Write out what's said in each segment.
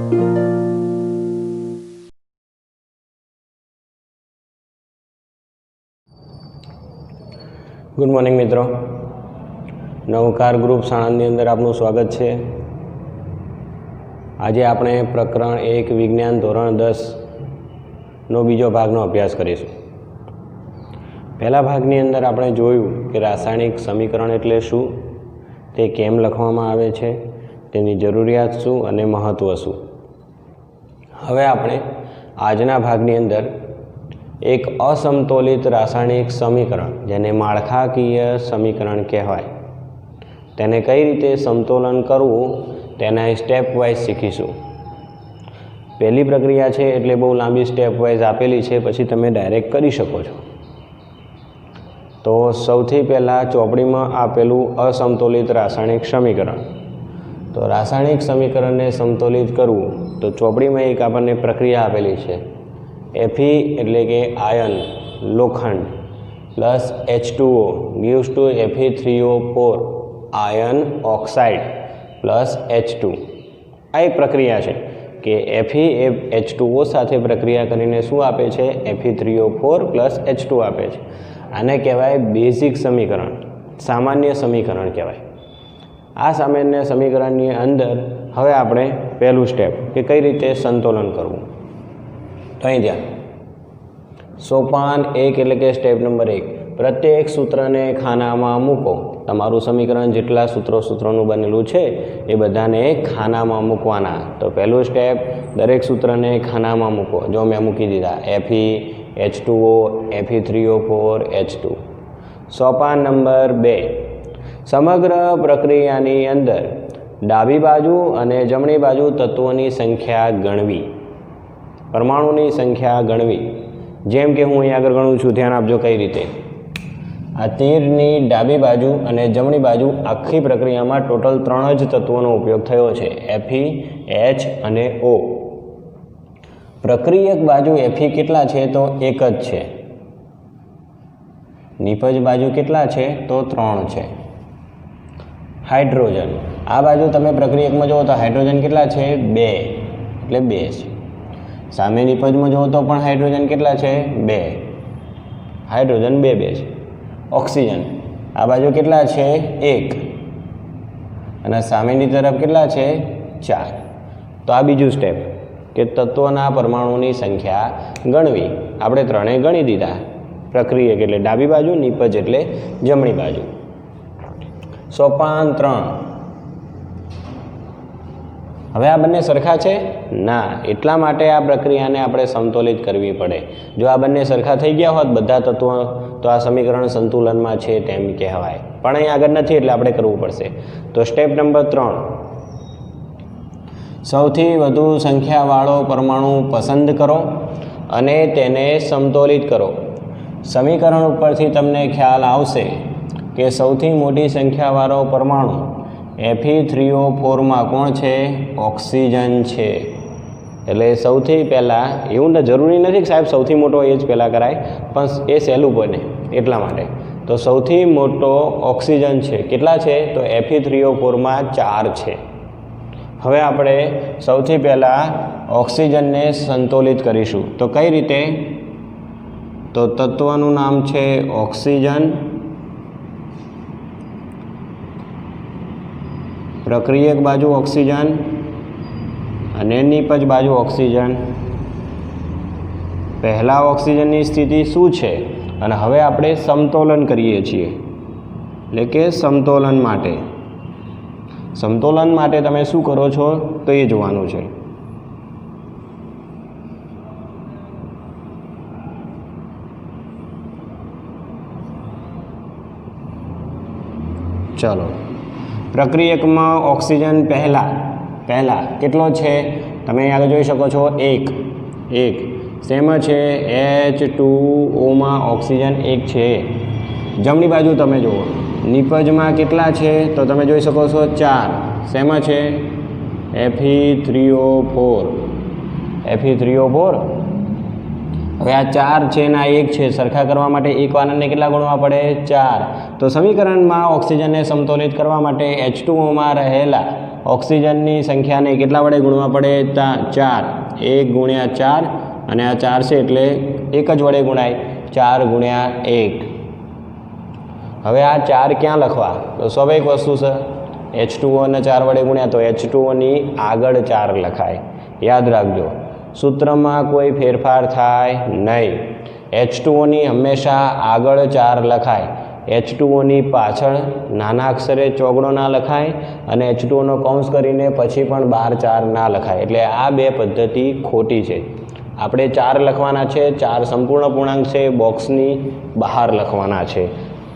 Good morning મિત્રો, નવકાર group સાણંદની અંદર આપનું સ્વાગત છે। આજે આપણે પ્રકરણ 1 વિજ્ઞાન ધોરણ 10નો બીજો ભાગનો અભ્યાસ કરીશું। પહેલા ભાગની અંદર આપણે જોયું કે રાસાયણિક સમીકરણ એટલે શું, તે કેમ લખવામાં આવે છે, તેની જરૂરિયાત શું અને મહત્ત્વ શું। હવે આપણે આજના ભાગની અંદર એક અસમતોલિત રાસાયણિક સમીકરણ, જેને માળખાકીય સમીકરણ કહેવાય, તેને કઈ રીતે સમતોલન કરવું તેના સ્ટેપ વાઇઝ શીખીશું। પહેલી પ્રક્રિયા છે એટલે બહુ લાંબી સ્ટેપ વાઇઝ આપેલી છે, પછી તમે ડાયરેક્ટ કરી શકો છો। તો સૌથી પહેલાં ચોપડીમાં આપેલું અસમતોલિત રાસાયણિક સમીકરણ। તો રાસાયણિક સમીકરણને સમતોલિત કરવું તો ચોપડીમાં એક આપણને પ્રક્રિયા આપેલી છે। Fe એટલે કે આયન, લોખંડ, plus H2O gives to Fe3O4 iron oxide plus H2। આ એક પ્રક્રિયા છે કે Fe એ H2O સાથે પ્રક્રિયા કરીને શું આપે છે? Fe3O4 પ્લસ H2 આપે છે। આને કહેવાય બેઝિક સમીકરણ, સામાન્ય સમીકરણ કહેવાય। આ સામાન્ય સમીકરણની અંદર હવે આપણે પહેલું સ્ટેપ કે કઈ રીતે સંતુલન કરવું, તો અહીં ધ્યાન। સોપાન 1 એટલે કે સ્ટેપ નંબર 1, પ્રત્યેક સૂત્રને ખાનામાં મૂકો। તમારું સમીકરણ જેટલા સૂત્રોનું બનેલું છે એ બધાને ખાનામાં મૂકવાના। તો પહેલું સ્ટેપ, દરેક સૂત્રને ખાનામાં મૂકો। જો મેં મૂકી દીધા Fe, H2O, Fe3O4, H2। સોપાન નંબર 2, સમગ્ર પ્રક્રિયાની અંદર ડાબી બાજુ અને જમણી બાજુ તત્વોની સંખ્યા ગણવી, પરમાણુની સંખ્યા ગણવી। જેમ કે હું અહીં આગળ ગણું છું, ધ્યાન આપજો કઈ રીતે। આ તીરની ડાબી બાજુ અને જમણી બાજુ આખી પ્રક્રિયામાં ટોટલ 3 જ તત્વોનો ઉપયોગ થયો છે, Fe, H અને O। પ્રક્રિયક બાજુ Fe કેટલા છે? તો 1 જ છે। નિપજ બાજુ કેટલા છે? તો 3 છે। હાઇડ્રોજન, આ બાજુ તમે પ્રક્રિયકમાં જુઓ તો હાઇડ્રોજન કેટલા છે? 2, એટલે 2 છે। સામે નિપજમાં જુઓ તો પણ હાઇડ્રોજન કેટલા છે? 2, હાઇડ્રોજન 2 છે। ઓક્સિજન, આ બાજુ કેટલા છે? 1, અને સામેની તરફ કેટલા છે? 4। તો આ બીજું સ્ટેપ કે તત્વોના પરમાણુની સંખ્યા ગણવી। આપણે 3 ગણી દીધા, પ્રક્રિયક એટલે ડાબી બાજુ, નિપજ એટલે જમણી બાજુ। સોપાન 3, હવે આ બંને સરખા છે? ના, એટલા માટે આ પ્રક્રિયાને આપણે સમતોલિત કરવી પડે। જો આ બંને સરખા થઈ ગયા હોત બધા તત્વો, તો આ સમીકરણ સંતુલનમાં છે તેમ કહેવાય, પણ અહીં આગળ નથી એટલે આપણે કરવું પડશે। તો સ્ટેપ નંબર 3, સૌથી વધુ સંખ્યાવાળો પરમાણુ પસંદ કરો અને તેને સમતોલિત કરો। સમીકરણ ઉપરથી તમને ખ્યાલ આવશે કે સૌથી મોટી સંખ્યાવાળો પરમાણુ Fe3O4માં કોણ છે? ઓક્સિજન છે। એટલે સૌથી પહેલાં, એવું જરૂરી નથી કે સાહેબ સૌથી મોટો એ જ પહેલાં કરાય, પણ એ સહેલું બને એટલા માટે। તો સૌથી મોટો ઓક્સિજન છે, કેટલા છે? તો Fe3O4માં 4 છે। હવે આપણે સૌથી પહેલાં ઓક્સિજનને સંતુલિત કરીશું। તો કઈ રીતે? તો તત્વનું નામ છે ઓક્સિજન, પ્રક્રિયક બાજુ ઓક્સિજન અને નિપજ બાજુ ઓક્સિજન। પહેલાં ઓક્સિજનની સ્થિતિ શું છે અને હવે આપણે સમતોલન કરીએ છીએ, એટલે કે સમતોલન માટે તમે શું કરો છો તો એ જોવાનું છે। ચલો, પ્રક્રિયકમાં ઓક્સિજન પહેલાં કેટલો છે? તમે આગળ જોઈ શકો છો 1। શેમાં છે? H2Oમાં ઓક્સિજન 1 છે। જમણી બાજુ તમે જુઓ, નિપજમાં કેટલા છે? તો તમે જોઈ શકો છો 4। શેમાં છે? Fe3O4। હવે આ 4 છે ને આ 1 છે, સરખા કરવા માટે એક વાનરને કેટલા ગુણવા પડે? 4। તો સમીકરણમાં ઓક્સિજનને સમતોલિત કરવા માટે H2Oમાં રહેલા ઓક્સિજનની સંખ્યાને કેટલા વડે ગુણવા પડે? 4. 1 ગુણ્યા 4 અને આ 4 છે એટલે 1 જ વડે ગુણાય. 4 ગુણ્યા 1. હવે આ 4 ક્યાં લખવા? તો સ્વાભાવિક વસ્તુ છે. H2O ને 4 વડે ગુણ્યા તો H2Oની આગળ 4 લખાય. યાદ રાખજો, સૂત્રમાં કોઈ ફેરફાર થાય નહીં. H2Oની હંમેશા આગળ 4 લખાય. H2Oની પાછળ નાના અક્ષરે ચોગડો ના લખાય અને H2Oનો કૌંસ કરીને પછી પણ બહાર 4 ના લખાય. એટલે આ બે પદ્ધતિ ખોટી છે. આપણે 4 લખવાના છે. 4 સંપૂર્ણ પૂર્ણાંક છે, બોક્સની બહાર લખવાના છે.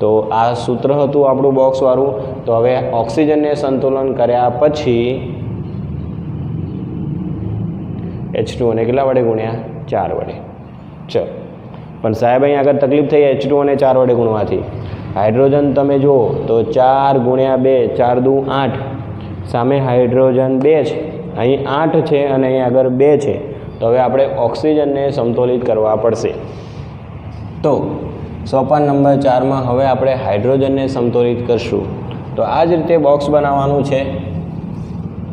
તો આ સૂત્ર હતું આપણું બોક્સવાળું. તો હવે ઓક્સિજનને સંતુલન કર્યા પછી H2Oને કેટલા વડે ગુણ્યા? 4 વડે. ચલો, પણ સાહેબ અહીં આગળ તકલીફ થઈ H2Oને 4 વડે ગુણવાથી. હાઇડ્રોજન તમે જુઓ તો 4 ગુણ્યા 2, 4 દુ 8. સામે હાઇડ્રોજન 2 છે, અહીં 8 છે અને અહીં આગળ 2 છે. તો હવે આપણે ઓક્સિજનને સમતોલિત કરવા પડશે. તો સોપાન નંબર 4માં હવે આપણે હાઇડ્રોજનને સમતોલિત કરશું. તો આ જ રીતે બોક્સ બનાવવાનું છે,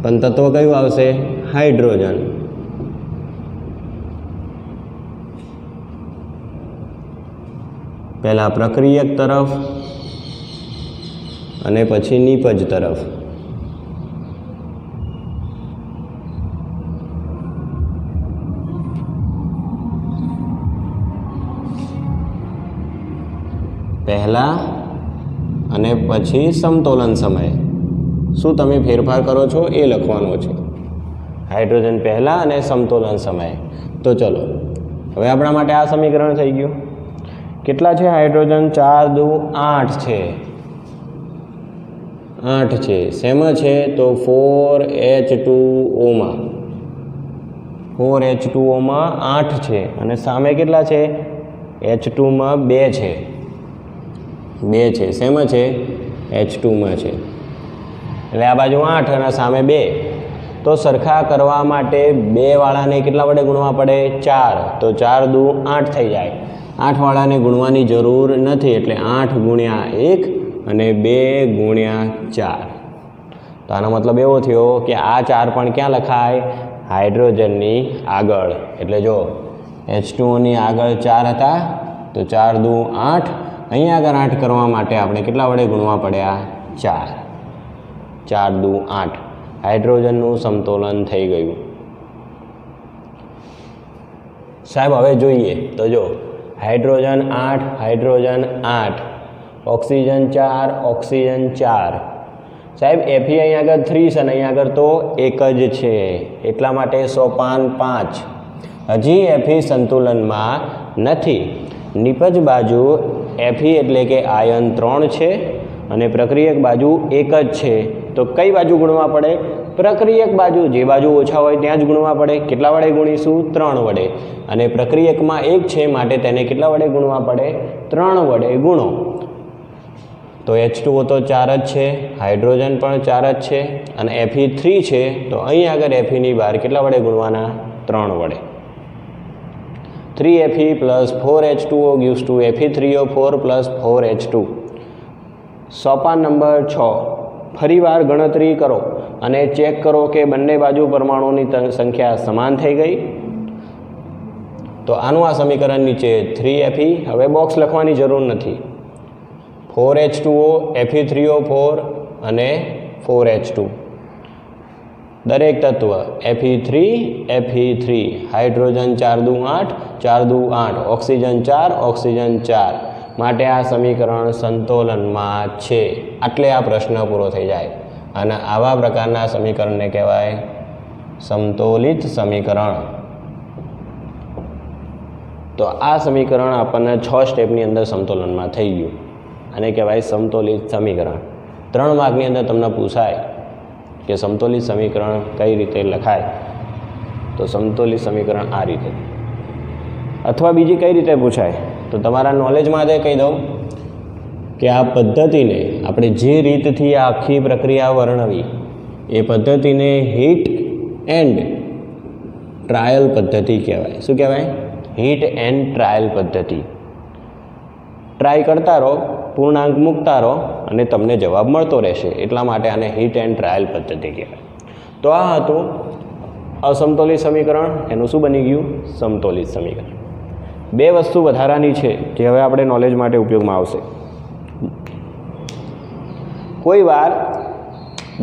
પણ તત્વ કયું આવશે? હાઇડ્રોજન. પહેલાં પ્રક્રિયક તરફ અને પછી નિપજ તરફ. પહેલાં અને પછી સમતોલન સમય. શું તમે ફેરફાર કરો છો એ લખવાનો છે. હાઇડ્રોજન પહેલાં અને સમતોલન સમય. તો ચલો, હવે આપણા માટે આ સમીકરણ થઈ ગયું. કેટલા છે હાઇડ્રોજન? 4 દુ 8 છે. 8 છે. શેમાં છે? તો 4H2Oમાં. 4H2Oમાં 8 છે અને સામે કેટલા છે? H2માં 2 છે. 2 છે. શેમાં છે? H2માં છે. એટલે આ બાજુ 8 અને સામે 2. તો સરખા કરવા માટે 2 વાળાને કેટલા વડે ગુણવા પડે? 4. તો 4 દુ 8 થઈ જાય. 8 વાળાને ગુણવાની જરૂર નથી, એટલે 8 ગુણ્યા 1 અને 2 ગુણ્યા 4. તો આનો મતલબ એવો થયો કે આ 4 પણ ક્યાં લખાય? હાઇડ્રોજનની આગળ. એટલે જો H2Oની આગળ 4 હતા તો 4 દુ 8. અહીં આગળ 8 કરવા માટે આપણે કેટલા વડે ગુણવા પડ્યા? 4. 4 દુ 8. હાઇડ્રોજનનું સમતોલન થઈ ગયું. સાહેબ હવે જોઈએ તો જો હાઇડ્રોજન 8, હાઇડ્રોજન 8, ઓક્સિજન 4, ઓક્સિજન 4. સાહેબ Fe અહીં આગળ 3 છે અને અહીં આગળ તો 1 જ છે, એટલા માટે સોપાન 5. હજી Fe સંતુલનમાં નથી. નિપજ બાજુ Fe એટલે કે આયન 3 છે અને પ્રક્રિયક બાજુ 1 જ છે. તો કઈ બાજુ ગુણવા પડે? પ્રક્રિયક બાજુ. જે બાજુ ઓછા હોય ત્યાં જ ગુણવા પડે. કેટલા વડે ગુણીશું? 3 વડે. અને પ્રક્રિયકમાં 1 છે માટે તેને કેટલા વડે ગુણવા પડે? 3 વડે ગુણો. તો H2O તો 4 જ છે, હાઇડ્રોજન પણ 4 જ છે અને Fe 3 છે. તો અહીં આગળ Feની બહાર કેટલા વડે ગુણવાના? 3 વડે. 3Fe plus 4H2O gives to Fe3O4 plus 4H2. સોપાન નંબર 6. ફરીવાર ગણતરી કરો અને ચેક કરો કે બંને બાજુ પરમાણુની સંખ્યા સમાન થઈ ગઈ. તો આનું આ સમીકરણ નીચે 3Fe. હવે બોક્સ લખવાની જરૂર નથી. 4H2O, Fe3O4 અને 4H2. દરેક તત્વ Fe3, Fe3. હાઇડ્રોજન 4 દુ 8, 4 દુ 8. Oxygen 4, oxygen 4. માટે આ સમીકરણ સંતુલનમાં છે. આટલે આ પ્રશ્ન પૂરો થઈ જાય. અને આવા પ્રકારના સમીકરણને કહેવાય સમતોલિત સમીકરણ. તો આ સમીકરણ આપણને 6 સ્ટેપની અંદર સમતોલનમાં થઈ ગયું. આને કહેવાય સમતોલિત સમીકરણ. 3 માર્કની અંદર તમને પૂછાય કે સમતોલિત સમીકરણ કઈ રીતે લખાય, તો સમતોલિત સમીકરણ આ રીતે, અથવા બીજી કઈ રીતે પૂછાય તો તમારા નોલેજ માટે કહી દઉં કે આ પદ્ધતિને આપણે જે રીતથી આ આખી પ્રક્રિયા વર્ણવી એ પદ્ધતિને હીટ એન્ડ ટ્રાયલ પદ્ધતિ કહેવાય. શું કહેવાય? હીટ એન્ડ ટ્રાયલ પદ્ધતિ. ટ્રાય કરતા રહો પૂર્ણાંક મૂકતા રહો અને તમને જવાબ મળતો રહેશે, એટલા માટે આને હિટ એન્ડ ટ્રાયલ પદ્ધતિ કહેવાય. તો આ હતું અસમતોલિત સમીકરણ, એનું શું બની ગયું? સમતોલિત સમીકરણ. બે વસ્તુ વધારાની છે જે હવે આપણે નોલેજ માટે ઉપયોગમાં આવશે. કોઈ વાર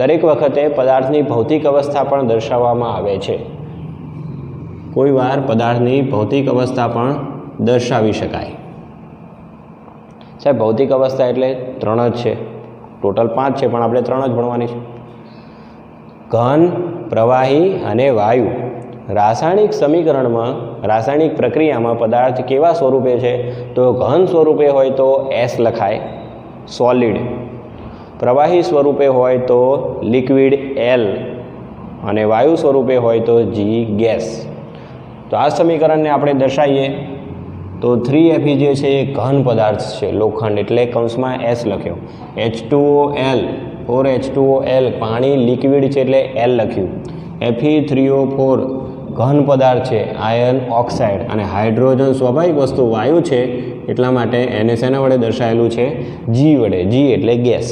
દરેક વખતે પદાર્થની ભૌતિક અવસ્થા પણ દર્શાવવામાં આવે છે. કોઈ વાર પદાર્થની ભૌતિક અવસ્થા પણ દર્શાવી શકાય. સાહેબ ભૌતિક અવસ્થા એટલે 3 જ છે, ટોટલ 5 છે પણ આપણે 3 જ ભણવાની છે. ઘન, પ્રવાહી અને વાયુ. રાસાયણિક સમીકરણમાં, રાસાયણિક પ્રક્રિયામાં પદાર્થ કેવા સ્વરૂપે છે? તો ઘન સ્વરૂપે હોય તો S લખાય, સોલિડ. પ્રવાહી સ્વરૂપે હોય તો લિક્વિડ L, અને વાયુ સ્વરૂપે હોય તો G, ગેસ. તો આ સમીકરણને આપણે દર્શાવીએ તો 3Fe જે છે એ ઘન પદાર્થ છે, લોખંડ, એટલે કૌંસમાં S લખ્યો. H2OL, 4H2OL, પાણી લિક્વિડ છે એટલે L લખ્યું. Fe3O4 ઘન પદાર્થ છે, આયર્ન ઓક્સાઇડ. અને હાઇડ્રોજન સ્વાભાવિક વસ્તુ વાયુ છે, એટલા માટે એને શેના વડે દર્શાવેલું છે? G વડે. G એટલે ગેસ.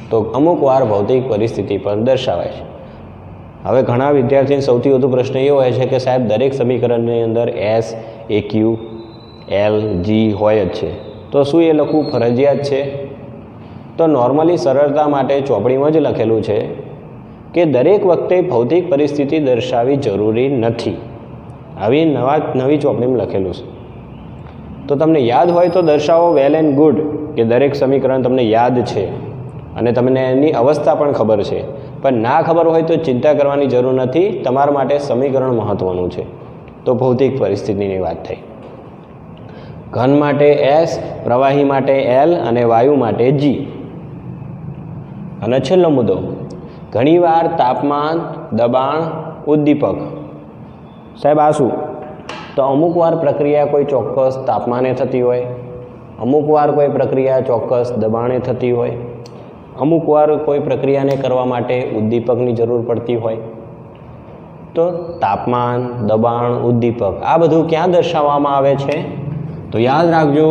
તો અમુક વાર ભૌતિક પરિસ્થિતિ પણ દર્શાવાય છે. હવે ઘણા વિદ્યાર્થીઓને સૌથી વધુ પ્રશ્ન એ હોય છે કે સાહેબ દરેક સમીકરણની અંદર S, AQ, L, G હોય જ છે, તો શું એ લખવું ફરજિયાત છે? તો નોર્મલી સરળતા માટે ચોપડીમાં જ લખેલું છે કે દરેક વખતે ભૌતિક પરિસ્થિતિ દર્શાવવી જરૂરી નથી. આવી નવી ચોપડીમાં લખેલું છે. તો તમને યાદ હોય તો દર્શાવો, વેલ એન્ડ ગુડ, કે દરેક સમીકરણ તમને યાદ છે અને તમને એની અવસ્થા પણ ખબર છે. પણ ના ખબર હોય તો ચિંતા કરવાની જરૂર નથી, તમારા માટે સમીકરણ મહત્ત્વનું છે. તો ભૌતિક પરિસ્થિતિની વાત થઈ. ઘન માટે S, પ્રવાહી માટે L અને વાયુ માટે G. અને છેલ્લો મુદ્દો, ઘણીવાર તાપમાન, દબાણ, ઉદ્દીપક. સાહેબ આ શું? તો અમુક વાર પ્રક્રિયા કોઈ ચોક્કસ તાપમાને થતી હોય, અમુક વાર કોઈ પ્રક્રિયા ચોક્કસ દબાણે થતી હોય, અમુક વાર કોઈ પ્રક્રિયાને કરવા માટે ઉદ્દીપકની જરૂર પડતી હોય. તો તાપમાન, દબાણ, ઉદ્દીપક આ બધું ક્યાં દર્શાવવામાં આવે છે? તો યાદ રાખજો,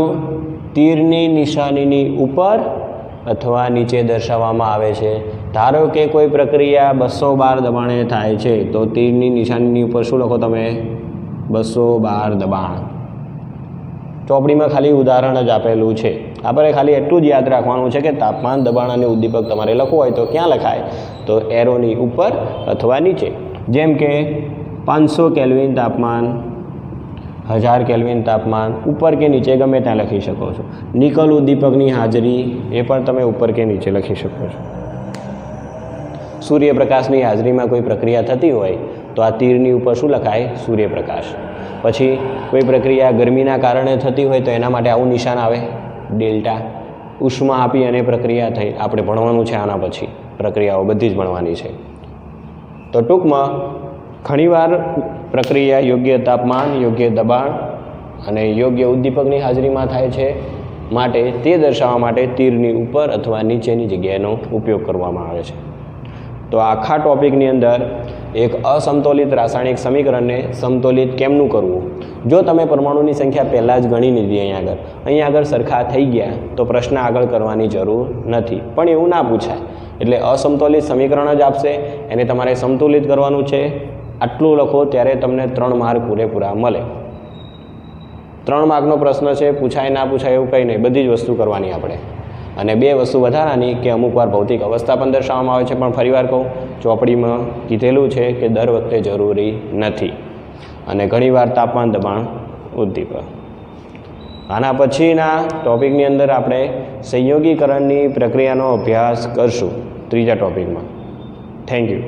તીરની નિશાનીની ઉપર અથવા નીચે દર્શાવવામાં આવે છે. ધારો કે કોઈ પ્રક્રિયા 212 દબાણે થાય છે, તો તીરની નિશાનીની ઉપર શું લખો તમે? 212 દબાણ. ચોપડીમાં ખાલી ઉદાહરણ જ આપેલું છે. આપણે ખાલી એટલું જ યાદ રાખવાનું છે કે તાપમાન, દબાણ અને ઉદ્દીપક તમારે લખવું હોય તો ક્યાં લખાય? તો એરોની ઉપર અથવા નીચે. જેમ કે 500 કેલ્વિન તાપમાન, 1000 કેલ્વિન તાપમાન, ઉપર કે નીચે ગમે ત્યાં લખી શકો છો. નિકલ ઉદ્દીપકની હાજરી એ પણ તમે ઉપર કે નીચે લખી શકો છો. સૂર્યપ્રકાશની હાજરીમાં કોઈ પ્રક્રિયા થતી હોય તો આ તીરની ઉપર શું લખાય? સૂર્યપ્રકાશ. પછી કોઈ પ્રક્રિયા ગરમીના કારણે થતી હોય તો એના માટે આવું નિશાન આવે, ડેલ્ટા. ઉષ્મા આપી અને પ્રક્રિયા થઈ, આપણે ભણવાનું છે આના પછી, પ્રક્રિયાઓ બધી જ ભણવાની છે. તો ટૂંકમાં ઘણીવાર પ્રક્રિયા યોગ્ય તાપમાન, યોગ્ય દબાણ અને યોગ્ય ઉદ્દીપકની હાજરીમાં થાય છે, માટે તે દર્શાવવા માટે તીરની ઉપર અથવા નીચેની જગ્યાએનો ઉપયોગ કરવામાં આવે છે. તો આખા ટોપિકની અંદર એક અસમતોલિત રાસાયણિક સમીકરણને સમતોલિત કેમનું કરવું? જો તમે પરમાણુની સંખ્યા પહેલાં જ ગણી લીધી અહીંયા આગળ સરખા થઈ ગયા તો પ્રશ્ન આગળ કરવાની જરૂર નથી. પણ એવું ના પૂછાય, એટલે અસમતોલિત સમીકરણ જ આપશે, એને તમારે સમતુલિત કરવાનું છે. આટલું લખો ત્યારે તમને 3 માર્ક પૂરેપૂરા મળે. 3 માર્કનો પ્રશ્ન છે, પૂછાય ના પૂછાય એવું કંઈ નહીં, બધી જ વસ્તુ કરવાની આપણે. અને 2 વસ્તુ વધારાની કે અમુક વાર ભૌતિક અવસ્થા પણ દર્શાવવામાં આવે છે, પણ ફરીવાર કહું, ચોપડીમાં કીધેલું છે કે દર વખતે જરૂરી નથી. અને ઘણીવાર તાપમાન, દબાણ, ઉદ્દીપક. આના પછીના ટોપિકની અંદર આપણે સંયોગીકરણની પ્રક્રિયાનો અભ્યાસ કરશું, ત્રીજા ટોપિકમાં. Thank you.